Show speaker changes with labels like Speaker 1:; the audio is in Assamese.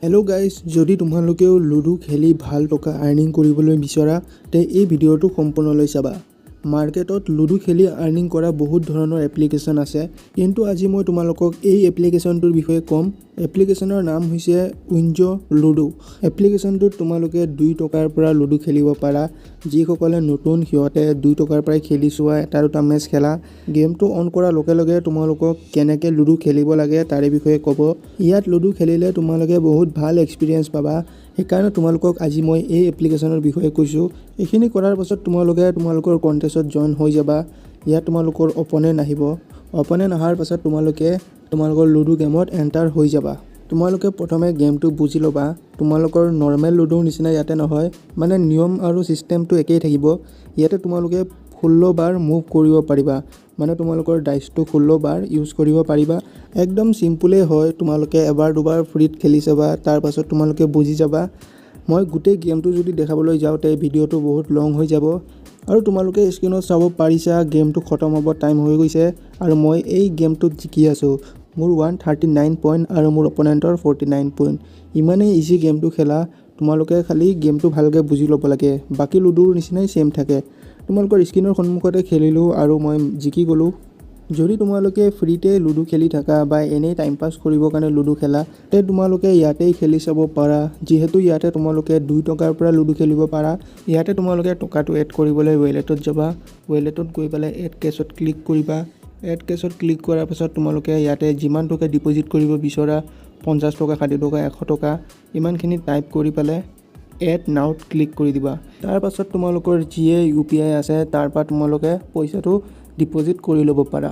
Speaker 1: হেল্ল' গাইজ, যদি তোমালোকেও লুডু খেলি ভাল টকা আৰ্নিং কৰিবলৈ বিচৰা তে এই ভিডিঅ'টো সম্পূৰ্ণলৈ চাবা। মাৰ্কেটত লুডু খেলি আৰ্নিং কৰা বহুত ধৰণৰ এপ্লিকেশ্যন আছে, কিন্তু আজি মই তোমালোকক এই এপ্লিকেশ্যনটোৰ বিষয়ে ক'ম। এপ্লিকেশ্যনৰ নাম হৈছে লুডো। এপ্লিকেশ্যনটোত তোমালোকে 2 টকাৰ পৰা লুডু খেলিব পাৰা। যিসকলে নতুন সিহঁতে 2 টকাৰ পৰাই খেলি চোৱা, এটা দুটা মেচ খেলা। গেমটো অন কৰাৰ লগে লগে তোমালোকক কেনেকৈ লুডু খেলিব লাগে তাৰে বিষয়ে ক'ব। ইয়াত লুডু খেলিলে তোমালোকে বহুত ভাল এক্সপিৰিয়েঞ্চ পাবা। সেইকাৰণে তোমালোকক আজি মই এই এপ্লিকেশ্যনৰ বিষয়ে কৈছোঁ। এইখিনি কৰাৰ পাছত তোমালোকে তোমালোকৰ কণ্টেষ্টত জইন হৈ যাবা। ইয়াত তোমালোকৰ অপনেণ্ট আহিব। অপনেণ্ট অহাৰ পাছত তোমালোকৰ লুডু গেমত এণ্টাৰ হৈ যাবা। তোমালোকে প্ৰথমে গেমটো বুজি ল'বা। তোমালোকৰ নৰ্মেল লুডুৰ নিচিনা ইয়াতে নহয়, মানে নিয়ম আৰু ছিষ্টেমটো একেই থাকিব। ইয়াতে তোমালোকে 16 বাৰ মুভ কৰিব পাৰিবা, মানে তোমালোকৰ ডাইচটো 16 বাৰ ইউজ কৰিব পাৰিবা। একদম চিম্পুলেই হয়। তোমালোকে এবাৰ দুবাৰ ফ্ৰীত খেলি চাবা, তাৰপাছত তোমালোকে বুজি যাবা। মই গোটেই গেমটো যদি দেখাবলৈ যাওঁতে ভিডিঅ'টো বহুত লং হৈ যাব, আৰু তোমালোকে স্ক্ৰীনত চাব পাৰিছা গেমটো খতম হ'ব টাইম হৈ গৈছে, আৰু মই এই গেমটোত জিকি আছোঁ। মোৰ 139 পইণ্ট আৰু মোৰ অপনেণ্টৰ 49 পইণ্ট। ইমানেই ইজি গেমটো খেলা। তোমালোকে খালি গেমটো ভালকৈ বুজি ল'ব লাগে। বাকী লুডুৰ নিচিনাই ছেম থাকে। তোমালোকৰ স্ক্ৰীনৰ সন্মুখতে খেলিলোঁ আৰু মই জিকি গ'লোঁ। যদি তোমালোকে ফ্ৰীতে লুডু খেলি থাকা বা এনেই টাইম পাছ কৰিবৰ কাৰণে লুডু খেলা, তে তোমালোকে ইয়াতেই খেলি চাব পাৰা। যিহেতু ইয়াতে তোমালোকে 2 টকাৰ পৰা লুডু খেলিব পাৰা। ইয়াতে তোমালোকে টকাটো এড কৰিবলৈ ৱেলেটত যাবা। ৱেলেটত গৈ পেলাই এড কেছত ক্লিক কৰিবা। এড কেছত ক্লিক কৰাৰ পাছত তোমালোকে ইয়াতে যিমান টকা ডিপ'জিট কৰিব বিচৰা, 50 টকা, 60 টকা, 100 টকা, ইমানখিনি টাইপ কৰি পেলাই এড নাওত ক্লিক কৰি দিবা। তাৰপাছত তোমালোকৰ যিয়ে UPI আছে তাৰ পৰা তোমালোকে পইচাটো ডিপ'জিট কৰি ল'ব পাৰা।